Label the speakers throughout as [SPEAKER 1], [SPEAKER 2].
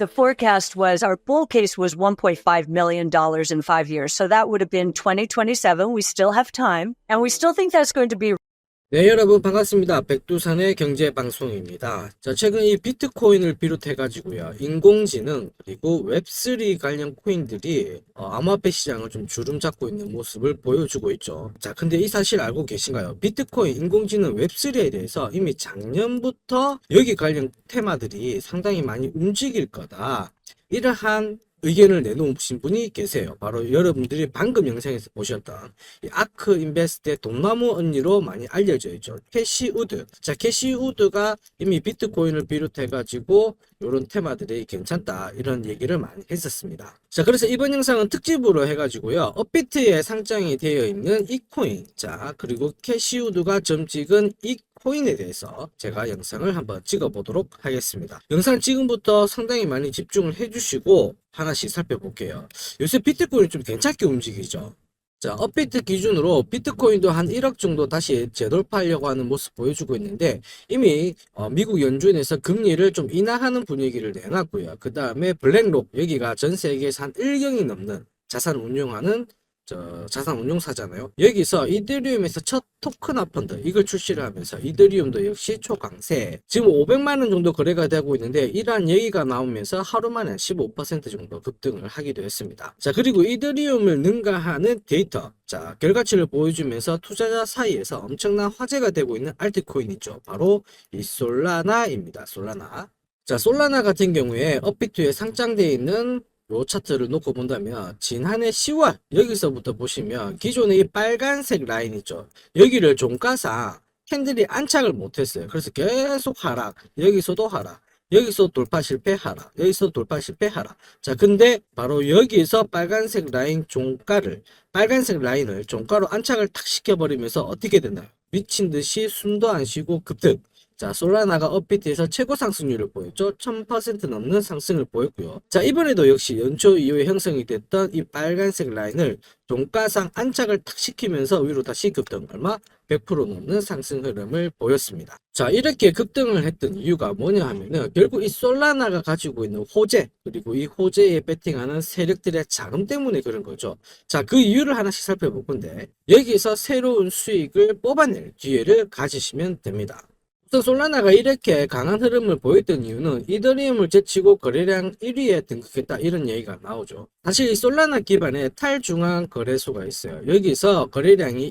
[SPEAKER 1] the forecast was our bull case was $1.5 million in 5 years. So that would have been 2027. We still have time. And we still think that's going to be.
[SPEAKER 2] 네, 여러분 반갑습니다. 백두산의 경제방송입니다. 자, 최근 이 비트코인을 비롯해가지고요, 인공지능 그리고 웹3 관련 코인들이 암호화폐 시장을 좀 주름 잡고 있는 모습을 보여주고 있죠. 자, 근데 이 사실 알고 계신가요? 비트코인, 인공지능, 웹3에 대해서 이미 작년부터 여기 관련 테마들이 상당히 많이 움직일 거다, 이러한 의견을 내놓으신 분이 계세요. 바로 여러분들이 방금 영상에서 보셨던 이 아크 인베스트의 돈나무 언니로 많이 알려져 있죠. 캐시 우드. 자, 캐시 우드가 이미 비트코인을 비롯해가지고 이런 테마들이 괜찮다, 이런 얘기를 많이 했었습니다. 자, 그래서 이번 영상은 특집으로 해가지고요, 업비트에 상장이 되어 있는 이 코인, 자, 그리고 캐시 우드가 점 찍은 이 코인에 대해서 제가 영상을 한번 찍어 보도록 하겠습니다. 영상 지금부터 상당히 많이 집중을 해주시고 하나씩 살펴볼게요. 요새 비트코인 좀 괜찮게 움직이죠. 자, 업비트 기준으로 비트코인도 한 1억 정도 다시 재돌파하려고 하는 모습 보여주고 있는데, 이미 미국 연준에서 금리를 좀 인하하는 분위기를 내놨고요. 그 다음에 블랙록, 여기가 전 세계에서 한 1경이 넘는 자산 운용하는 자산 운용사잖아요. 여기서 이더리움에서 첫 토큰화 펀드 이걸 출시를 하면서 이더리움도 역시 초강세, 지금 500만원 정도 거래가 되고 있는데, 이러한 얘기가 나오면서 하루 만에 15% 정도 급등을 하기도 했습니다. 자, 그리고 이더리움을 능가하는 데이터, 자, 결과치를 보여주면서 투자자 사이에서 엄청난 화제가 되고 있는 알트코인이죠. 바로 이 솔라나입니다. 솔라나. 자, 솔라나 같은 경우에 업비트에 상장되어 있는 요 차트를 놓고 본다면 지난해 10월 여기서부터 보시면 기존의 이 빨간색 라인 있죠. 여기를 종가상 캔들이 안착을 못했어요. 그래서 계속 하락, 여기서도 하락, 여기서 돌파 실패 하락, 여기서 돌파 실패 하락. 자, 근데 바로 여기서 빨간색 라인을 종가로 안착을 탁 시켜버리면서 어떻게 되나요? 미친 듯이 숨도 안 쉬고 급등. 자, 솔라나가 업비트에서 최고 상승률을 보였죠. 1000% 넘는 상승을 보였고요. 자, 이번에도 역시 연초 이후에 형성이 됐던 이 빨간색 라인을 종가상 안착을 탁 시키면서 위로 다시 급등, 얼마? 100% 넘는 상승 흐름을 보였습니다. 자, 이렇게 급등을 했던 이유가 뭐냐 하면은 결국 이 솔라나가 가지고 있는 호재, 그리고 이 호재에 배팅하는 세력들의 자금 때문에 그런 거죠. 자, 그 이유를 하나씩 살펴볼 건데, 여기서 새로운 수익을 뽑아낼 기회를 가지시면 됩니다. 솔라나가 이렇게 강한 흐름을 보였던 이유는 이더리움을 제치고 거래량 1위에 등극했다, 이런 얘기가 나오죠. 사실 이 솔라나 기반의 탈중앙 거래소가 있어요. 여기서 거래량이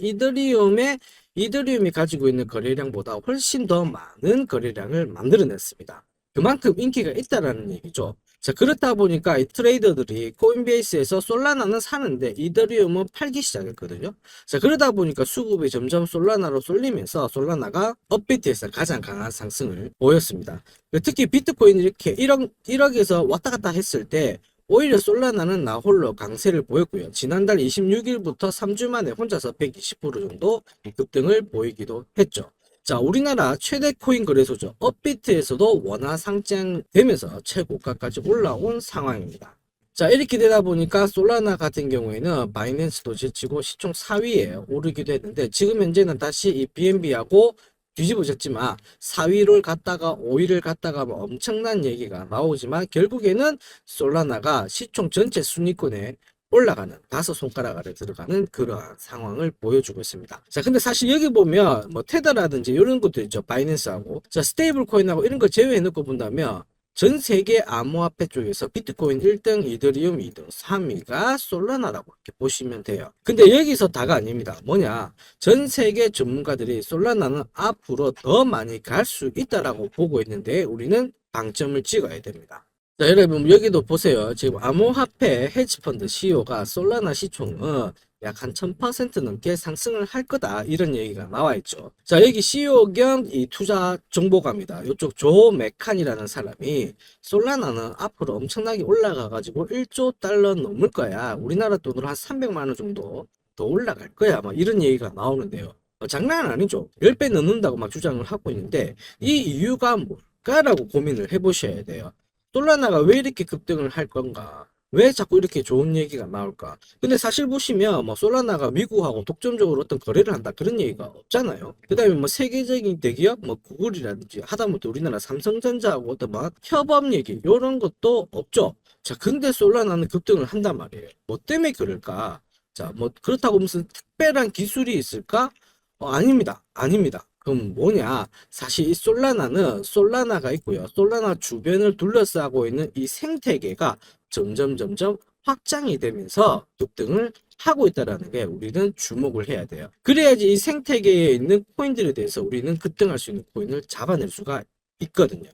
[SPEAKER 2] 이더리움이 가지고 있는 거래량보다 훨씬 더 많은 거래량을 만들어냈습니다. 그만큼 인기가 있다라는 얘기죠. 자, 그렇다 보니까 이 트레이더들이 코인베이스에서 솔라나는 사는데 이더리움은 팔기 시작했거든요. 자, 그러다 보니까 수급이 점점 솔라나로 쏠리면서 솔라나가 업비트에서 가장 강한 상승을 보였습니다. 특히 비트코인이 이렇게 1억에서 왔다 갔다 했을 때 오히려 솔라나는 나홀로 강세를 보였고요. 지난달 26일부터 3주 만에 혼자서 120% 정도 급등을 보이기도 했죠. 자, 우리나라 최대 코인 거래소죠. 업비트에서도 원화 상장되면서 최고가까지 올라온 상황입니다. 자, 이렇게 되다 보니까 솔라나 같은 경우에는 바이낸스도 제치고 시총 4위에 오르기도 했는데, 지금 현재는 다시 이 BNB하고 뒤집어졌지만 4위를 갔다가 5위를 갔다가 뭐 엄청난 얘기가 나오지만, 결국에는 솔라나가 시총 전체 순위권에 올라가는 5손가락 아래 들어가는 그러한 상황을 보여주고 있습니다. 자, 근데 사실 여기 보면 뭐 테더라든지 이런 것도 있죠. 바이낸스하고. 자, 스테이블 코인하고 이런 거 제외해 놓고 본다면 전 세계 암호화폐 쪽에서 비트코인 1등, 이더리움 2등, 3위가 솔라나라고 이렇게 보시면 돼요. 근데 여기서 다가 아닙니다. 뭐냐? 전 세계 전문가들이 솔라나는 앞으로 더 많이 갈 수 있다라고 보고 있는데, 우리는 방점을 찍어야 됩니다. 자, 여러분 여기도 보세요. 지금 암호화폐 헤지펀드 CEO가 솔라나 시총은 약 한 1000% 넘게 상승을 할 거다, 이런 얘기가 나와 있죠. 자, 여기 CEO 겸 이 투자 정보가입니다. 이쪽 조 메칸이라는 사람이 솔라나는 앞으로 엄청나게 올라가 가지고 1조 달러 넘을 거야, 우리나라 돈으로 한 300만 원 정도 더 올라갈 거야, 막 이런 얘기가 나오는데요. 장난 아니죠. 10배 넘는다고 막 주장을 하고 있는데, 이 이유가 뭘까라고 고민을 해보셔야 돼요. 솔라나가 왜 이렇게 급등을 할 건가? 왜 자꾸 이렇게 좋은 얘기가 나올까? 근데 사실 보시면 뭐 솔라나가 미국하고 독점적으로 어떤 거래를 한다 그런 얘기가 없잖아요. 그다음에 뭐 세계적인 대기업 뭐 구글이라든지 하다못해 우리나라 삼성전자하고 어떤 막 협업 얘기 이런 것도 없죠. 자, 근데 솔라나는 급등을 한단 말이에요. 뭐 때문에 그럴까? 자, 뭐 그렇다고 무슨 특별한 기술이 있을까? 아닙니다. 아닙니다. 그럼 뭐냐? 사실 이 솔라나는 솔라나가 있고요. 솔라나 주변을 둘러싸고 있는 이 생태계가 점점 확장이 되면서 급등을 하고 있다라는 게 우리는 주목을 해야 돼요. 그래야지 이 생태계에 있는 코인들에 대해서 우리는 급등할 수 있는 코인을 잡아낼 수가 있거든요.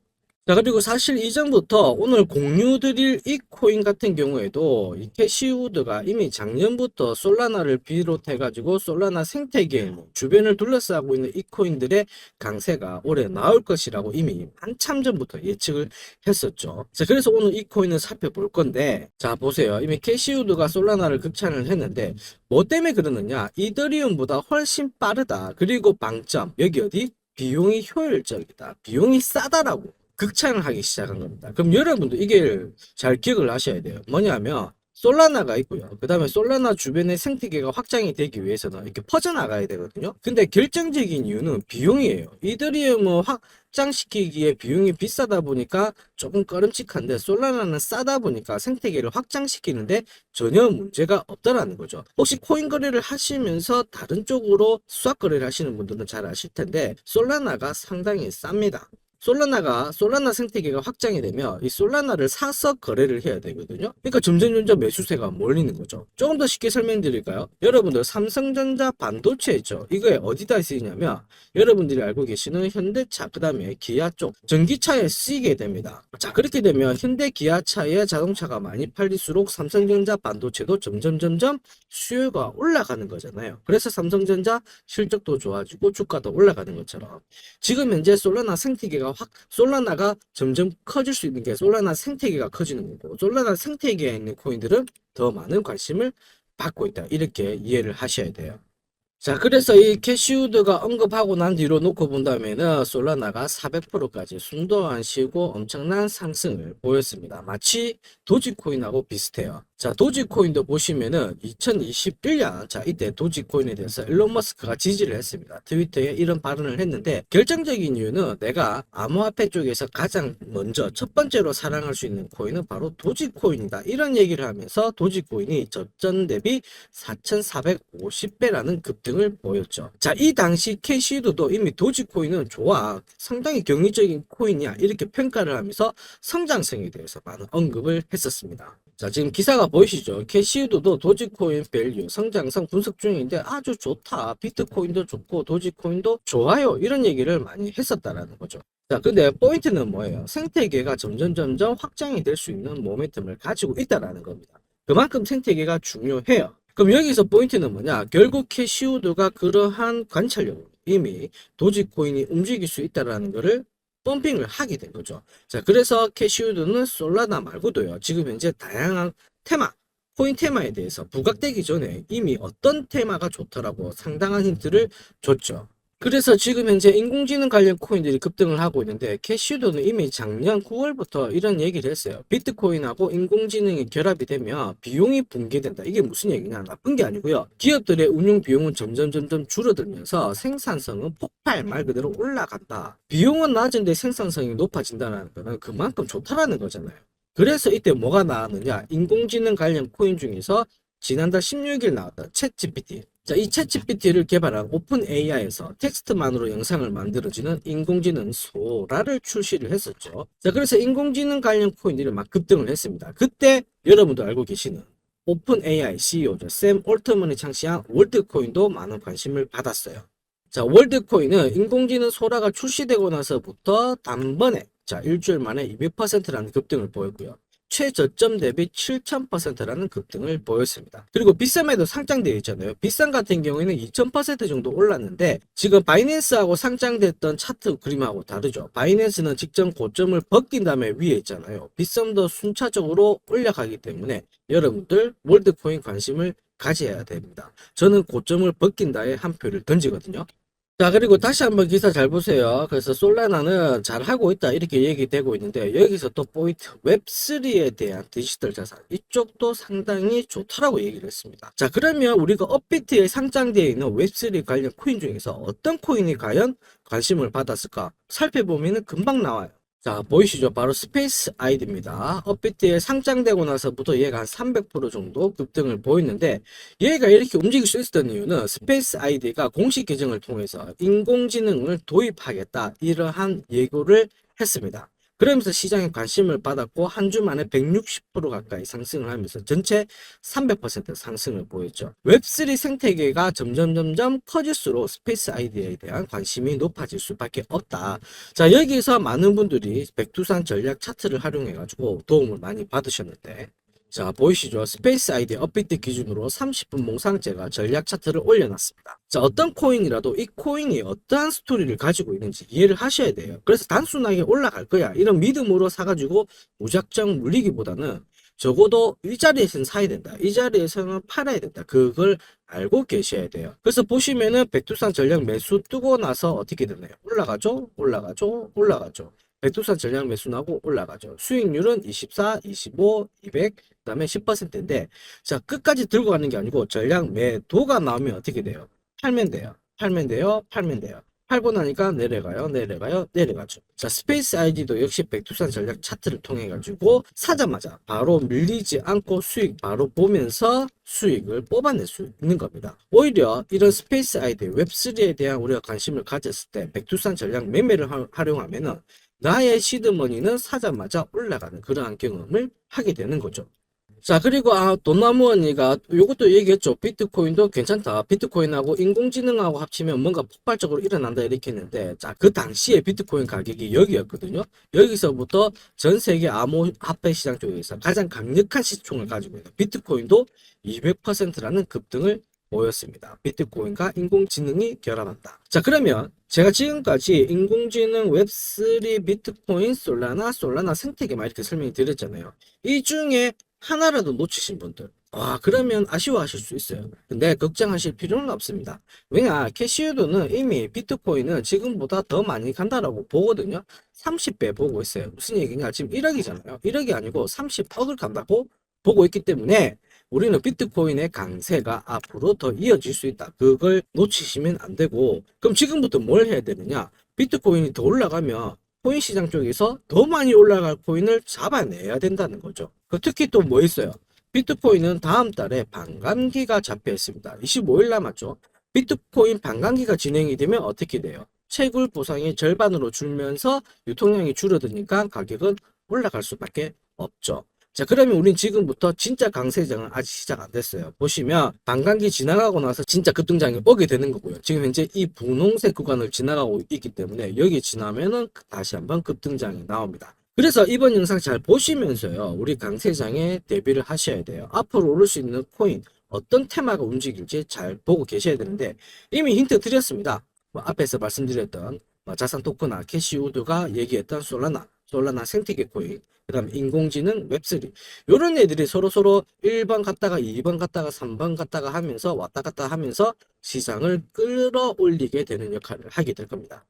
[SPEAKER 2] 자, 그리고 사실 이전부터 오늘 공유 드릴 이 코인 같은 경우에도 이 캐시우드가 이미 작년부터 솔라나를 비롯해가지고 솔라나 생태계 주변을 둘러싸고 있는 이 코인들의 강세가 올해 나올 것이라고 이미 한참 전부터 예측을 했었죠. 자, 그래서 오늘 이 코인을 살펴볼 건데, 자, 보세요. 이미 캐시우드가 솔라나를 극찬을 했는데, 뭐 때문에 그러느냐? 이더리움보다 훨씬 빠르다. 그리고 방점, 여기 어디? 비용이 효율적이다. 비용이 싸다라고 극찬을 하기 시작한 겁니다. 그럼 여러분도 이게 잘 기억을 하셔야 돼요. 뭐냐면 솔라나가 있고요. 그 다음에 솔라나 주변의 생태계가 확장이 되기 위해서는 이렇게 퍼져나가야 되거든요. 근데 결정적인 이유는 비용이에요. 이더리움을 확장시키기에 비용이 비싸다 보니까 조금 꺼림칙한데 솔라나는 싸다 보니까 생태계를 확장시키는데 전혀 문제가 없다라는 거죠. 혹시 코인 거래를 하시면서 다른 쪽으로 수학 거래를 하시는 분들은 잘 아실 텐데 솔라나가 상당히 쌉니다. 솔라나 생태계가 확장이 되면 이 솔라나를 사서 거래를 해야 되거든요. 그러니까 점점 매수세가 몰리는 거죠. 조금 더 쉽게 설명드릴까요? 여러분들 삼성전자 반도체 있죠. 이거에 어디다 쓰이냐면 여러분들이 알고 계시는 현대차 그 다음에 기아 쪽 전기차에 쓰이게 됩니다. 자, 그렇게 되면 현대 기아차에 자동차가 많이 팔릴수록 삼성전자 반도체도 점점 수요가 올라가는 거잖아요. 그래서 삼성전자 실적도 좋아지고 주가도 올라가는 것처럼 지금 현재 솔라나가 점점 커질 수 있는 게 솔라나 생태계가 커지는 거고 솔라나 생태계에 있는 코인들은 더 많은 관심을 받고 있다. 이렇게 이해를 하셔야 돼요. 자, 그래서 이 캐시우드가 언급하고 난 뒤로 놓고 본다면은 솔라나가 400%까지 숨도 안 쉬고 엄청난 상승을 보였습니다. 마치 도지코인하고 비슷해요. 자, 도지코인도 보시면은 2021년, 자, 이때 도지코인에 대해서 일론 머스크가 지지를 했습니다. 트위터에 이런 발언을 했는데 결정적인 이유는 내가 암호화폐 쪽에서 가장 먼저 첫 번째로 사랑할 수 있는 코인은 바로 도지코인이다. 이런 얘기를 하면서 도지코인이 저점 대비 4,450배라는 급등을 보였죠. 자, 이 당시 캐시우드도 이미 도지코인은 좋아. 상당히 경이적인 코인이야. 이렇게 평가를 하면서 성장성에 대해서 많은 언급을 했었습니다. 자, 지금 기사가 보이시죠? 캐시우드도 도지코인 밸류 성장성 분석 중인데 아주 좋다. 비트코인도 좋고 도지코인도 좋아요. 이런 얘기를 많이 했었다라는 거죠. 자, 근데 포인트는 뭐예요? 생태계가 점점 확장이 될 수 있는 모멘텀을 가지고 있다라는 겁니다. 그만큼 생태계가 중요해요. 그럼 여기서 포인트는 뭐냐? 결국 캐시우드가 그러한 관찰력으로 이미 도지코인이 움직일 수 있다라는 것을 펌핑을 하게 된 거죠. 자, 그래서 캐시우드는 솔라나 말고도요. 지금 현재 다양한 테마, 코인 테마에 대해서 부각되기 전에 이미 어떤 테마가 좋더라고 상당한 힌트를 줬죠. 그래서 지금 현재 인공지능 관련 코인들이 급등을 하고 있는데 캐시우드는 이미 작년 9월부터 이런 얘기를 했어요. 비트코인하고 인공지능이 결합이 되면 비용이 붕괴된다. 이게 무슨 얘기냐? 나쁜 게 아니고요. 기업들의 운용 비용은 점점 줄어들면서 생산성은 폭발 말 그대로 올라간다. 비용은 낮은데 생산성이 높아진다는 거는 그만큼 좋다라는 거잖아요. 그래서 이때 뭐가 나왔느냐? 인공지능 관련 코인 중에서 지난달 16일 나왔던 챗GPT. 자, 이 챗GPT를 개발한 오픈 AI에서 텍스트만으로 영상을 만들어지는 인공지능 소라를 출시를 했었죠. 자, 그래서 인공지능 관련 코인들이 막 급등을 했습니다. 그때 여러분도 알고 계시는 오픈 AI CEO죠. 샘 올트먼이 창시한 월드코인도 많은 관심을 받았어요. 자, 월드코인은 인공지능 소라가 출시되고 나서부터 단번에 자, 일주일 만에 200%라는 급등을 보였고요. 최저점 대비 7000%라는 급등을 보였습니다. 그리고 비썸에도 상장되어 있잖아요. 비썸 같은 경우에는 2000% 정도 올랐는데 지금 바이낸스하고 상장됐던 차트 그림하고 다르죠. 바이낸스는 직전 고점을 벗긴 다음에 위에 있잖아요. 비썸도 순차적으로 올라가기 때문에 여러분들 월드코인 관심을 가져야 됩니다. 저는 고점을 벗긴 다에 한 표를 던지거든요. 자, 그리고 다시 한번 기사 잘 보세요. 그래서 솔라나는 잘 하고 있다 이렇게 얘기되고 있는데 여기서 또 포인트 웹3에 대한 디지털 자산 이쪽도 상당히 좋다라고 얘기를 했습니다. 자, 그러면 우리가 업비트에 상장되어 있는 웹3 관련 코인 중에서 어떤 코인이 과연 관심을 받았을까 살펴보면 금방 나와요. 자, 보이시죠? 바로 스페이스 아이디입니다. 업비트에 상장되고 나서부터 얘가 한 300% 정도 급등을 보였는데 얘가 이렇게 움직일 수 있었던 이유는 스페이스 아이디가 공식 계정을 통해서 인공지능을 도입하겠다 이러한 예고를 했습니다. 그러면서 시장에 관심을 받았고 한 주 만에 160% 가까이 상승을 하면서 전체 300% 상승을 보였죠. 웹3 생태계가 점점 커질수록 스페이스 아이디에 대한 관심이 높아질 수밖에 없다. 자, 여기서 많은 분들이 백두산 전략 차트를 활용해 가지고 도움을 많이 받으셨는데 자, 보이시죠? 스페이스 아이디 업비트 기준으로 30분 몽상제가 전략 차트를 올려놨습니다. 자, 어떤 코인이라도 이 코인이 어떠한 스토리를 가지고 있는지 이해를 하셔야 돼요. 그래서 단순하게 올라갈 거야 이런 믿음으로 사가지고 무작정 물리기보다는 적어도 이 자리에서는 사야 된다. 이 자리에서는 팔아야 된다. 그걸 알고 계셔야 돼요. 그래서 보시면은 백두산 전략 매수 뜨고 나서 어떻게 되나요? 올라가죠? 올라가죠? 올라가죠? 백두산 전략 매수 나고 올라가죠. 수익률은 24, 25, 200, 그다음에 10%인데 자, 끝까지 들고 가는 게 아니고 전략 매도가 나오면 어떻게 돼요? 팔면 돼요. 팔면 돼요. 팔면 돼요. 팔고 나니까 내려가요. 내려가요. 내려가죠. 자, 스페이스 아이디도 역시 백두산 전략 차트를 통해 가지고 사자마자 바로 밀리지 않고 수익 바로 보면서 수익을 뽑아낼 수 있는 겁니다. 오히려 이런 스페이스 아이디 웹3에 대한 우리가 관심을 가졌을 때 백두산 전략 매매를 활용하면은 나의 시드머니는 사자마자 올라가는 그러한 경험을 하게 되는 거죠. 자, 그리고 돈나무 언니가 요것도 얘기했죠. 비트코인도 괜찮다. 비트코인하고 인공지능하고 합치면 뭔가 폭발적으로 일어난다 이렇게 했는데 자, 그 당시에 비트코인 가격이 여기였거든요. 여기서부터 전 세계 암호화폐 시장 쪽에서 가장 강력한 시총을 가지고 있는 비트코인도 200%라는 급등을 보였습니다. 비트코인과 인공지능이 결합한다. 자, 그러면 제가 지금까지 인공지능, 웹3, 비트코인, 솔라나 생태계만 이렇게 설명을 드렸잖아요. 이 중에 하나라도 놓치신 분들 그러면 아쉬워하실 수 있어요. 근데 걱정하실 필요는 없습니다. 왜냐, 캐시우드는 이미 비트코인은 지금보다 더 많이 간다라고 보거든요. 30배 보고 있어요. 무슨 얘기냐, 지금 1억이잖아요 1억이 아니고 30억을 간다고 보고 있기 때문에 우리는 비트코인의 강세가 앞으로 더 이어질 수 있다. 그걸 놓치시면 안 되고 그럼 지금부터 뭘 해야 되느냐, 비트코인이 더 올라가면 코인 시장 쪽에서 더 많이 올라갈 코인을 잡아내야 된다는 거죠. 특히 또 뭐 있어요? 비트코인은 다음 달에 반감기가 잡혀 있습니다. 25일 남았죠. 비트코인 반감기가 진행이 되면 어떻게 돼요? 채굴 보상이 절반으로 줄면서 유통량이 줄어드니까 가격은 올라갈 수밖에 없죠. 자, 그러면 우린 지금부터 진짜 강세장은 아직 시작 안 됐어요. 보시면 반감기 지나가고 나서 진짜 급등장이 오게 되는 거고요. 지금 현재 이 분홍색 구간을 지나가고 있기 때문에 여기 지나면은 다시 한번 급등장이 나옵니다. 그래서 이번 영상 잘 보시면서요, 우리 강세장에 대비를 하셔야 돼요. 앞으로 오를 수 있는 코인 어떤 테마가 움직일지 잘 보고 계셔야 되는데 이미 힌트 드렸습니다. 앞에서 말씀드렸던 자산 토크나 캐시우드가 얘기했던 솔라나 생태계 코인, 그 다음에 인공지능, 웹3 요런 애들이 서로 1번 갔다가 2번 갔다가 3번 갔다가 하면서 왔다 갔다 하면서 시장을 끌어올리게 되는 역할을 하게 될 겁니다.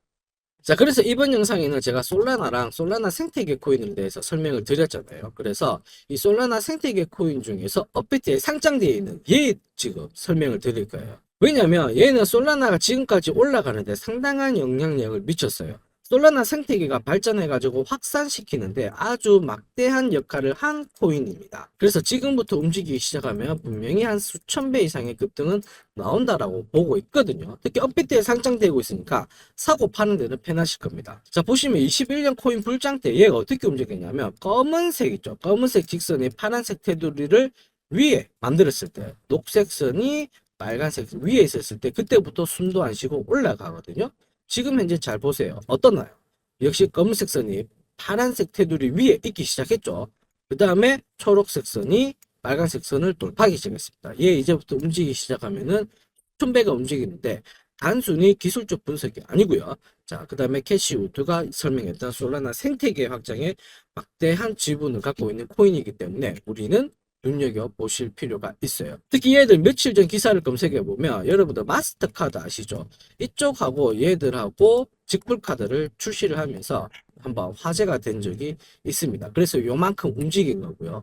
[SPEAKER 2] 자, 그래서 이번 영상에는 제가 솔라나 생태계 코인에 대해서 설명을 드렸잖아요. 그래서 이 솔라나 생태계 코인 중에서 업비트에 상장되어 있는 얘 지금 설명을 드릴 거예요. 왜냐면 얘는 솔라나가 지금까지 올라가는데 상당한 영향력을 미쳤어요. 솔라나 생태계가 발전해가지고 확산시키는데 아주 막대한 역할을 한 코인입니다. 그래서 지금부터 움직이기 시작하면 분명히 한 수천 배 이상의 급등은 나온다라고 보고 있거든요. 특히 업비트에 상장되고 있으니까 사고 파는 데는 편하실 겁니다. 자, 보시면 21년 코인 불장 때 얘가 어떻게 움직였냐면 검은색 있죠. 검은색 직선이 파란색 테두리를 위에 만들었을 때 녹색 선이 빨간색 위에 있었을 때 그때부터 숨도 안 쉬고 올라가거든요. 지금 현재 잘 보세요. 어떠나요? 역시 검은색 선이 파란색 테두리 위에 있기 시작했죠. 그 다음에 초록색 선이 빨간색 선을 돌파하기 시작했습니다. 얘 이제부터 움직이기 시작하면은 천배가 움직이는데 단순히 기술적 분석이 아니고요. 자, 그 다음에 캐시우드가 설명했던 솔라나 생태계 확장에 막대한 지분을 갖고 있는 코인이기 때문에 우리는 눈여겨보실 필요가 있어요. 특히 얘들 며칠 전 기사를 검색해보면 여러분들 마스터카드 아시죠? 이쪽하고 얘들하고 직불카드를 출시를 하면서 한번 화제가 된 적이 있습니다. 그래서 요만큼 움직인 거고요.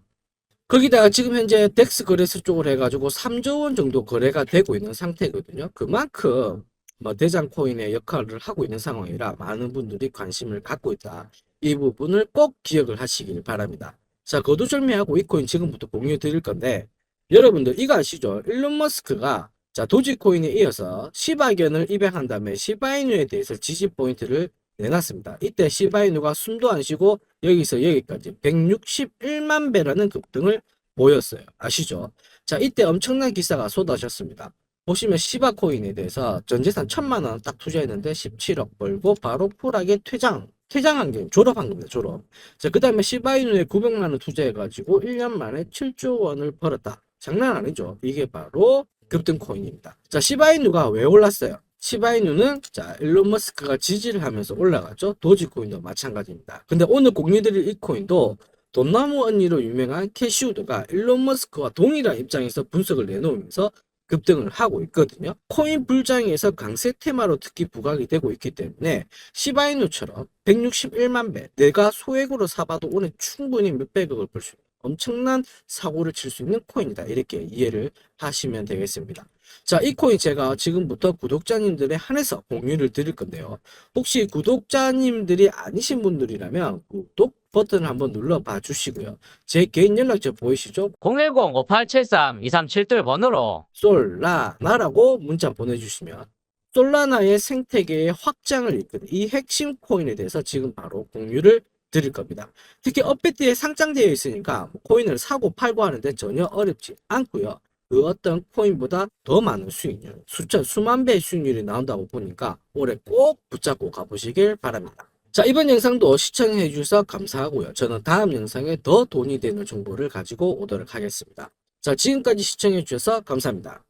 [SPEAKER 2] 거기다가 지금 현재 덱스 거래소 쪽으로 해가지고 3조 원 정도 거래가 되고 있는 상태거든요. 그만큼 뭐 대장 코인의 역할을 하고 있는 상황이라 많은 분들이 관심을 갖고 있다. 이 부분을 꼭 기억을 하시길 바랍니다. 자, 거두절미하고 이 코인 지금부터 공유 드릴 건데, 여러분들 이거 아시죠? 일론 머스크가 자, 도지코인에 이어서 시바견을 입양한 다음에 시바이누에 대해서 지지 포인트를 내놨습니다. 이때 시바이누가 숨도 안 쉬고 여기서 여기까지 161만 배라는 급등을 보였어요. 아시죠? 자, 이때 엄청난 기사가 쏟아졌습니다. 보시면 시바코인에 대해서 전재산 1,000만 원 딱 투자했는데 17억 벌고 바로 쿨하게 퇴장한 게 졸업한 겁니다. 졸업. 자, 그 다음에 시바이누에 900만 원 투자해가지고 1년 만에 7조 원을 벌었다. 장난 아니죠? 이게 바로 급등 코인입니다. 자, 시바이누가 왜 올랐어요? 시바이누는 자, 일론 머스크가 지지를 하면서 올라갔죠. 도지코인도 마찬가지입니다. 근데 오늘 공유드릴 이 코인도 돈나무 언니로 유명한 캐시우드가 일론 머스크와 동일한 입장에서 분석을 내놓으면서 급등을 하고 있거든요. 코인 불장에서 강세 테마로 특히 부각이 되고 있기 때문에 시바이누처럼 161만 배, 내가 소액으로 사봐도 오늘 충분히 몇백억을 벌 수 있는 엄청난 사고를 칠 수 있는 코인이다. 이렇게 이해를 하시면 되겠습니다. 자, 이 코인 제가 지금부터 구독자님들에 한해서 공유를 드릴 건데요. 혹시 구독자님들이 아니신 분들이라면 구독 버튼을 한번 눌러봐 주시고요. 제 개인 연락처 보이시죠?
[SPEAKER 3] 010-5873-2372 번호로
[SPEAKER 2] 솔라나라고 문자 보내주시면 솔라나의 생태계의 확장을 이끄는 이 핵심 코인에 대해서 지금 바로 공유를 드릴 겁니다. 특히 업비트에 상장되어 있으니까 코인을 사고 팔고 하는데 전혀 어렵지 않고요. 그 어떤 코인보다 더 많은 수익률, 수만 배의 수익률이 나온다고 보니까 올해 꼭 붙잡고 가보시길 바랍니다. 자, 이번 영상도 시청해 주셔서 감사하고요. 저는 다음 영상에 더 돈이 되는 정보를 가지고 오도록 하겠습니다. 자, 지금까지 시청해 주셔서 감사합니다.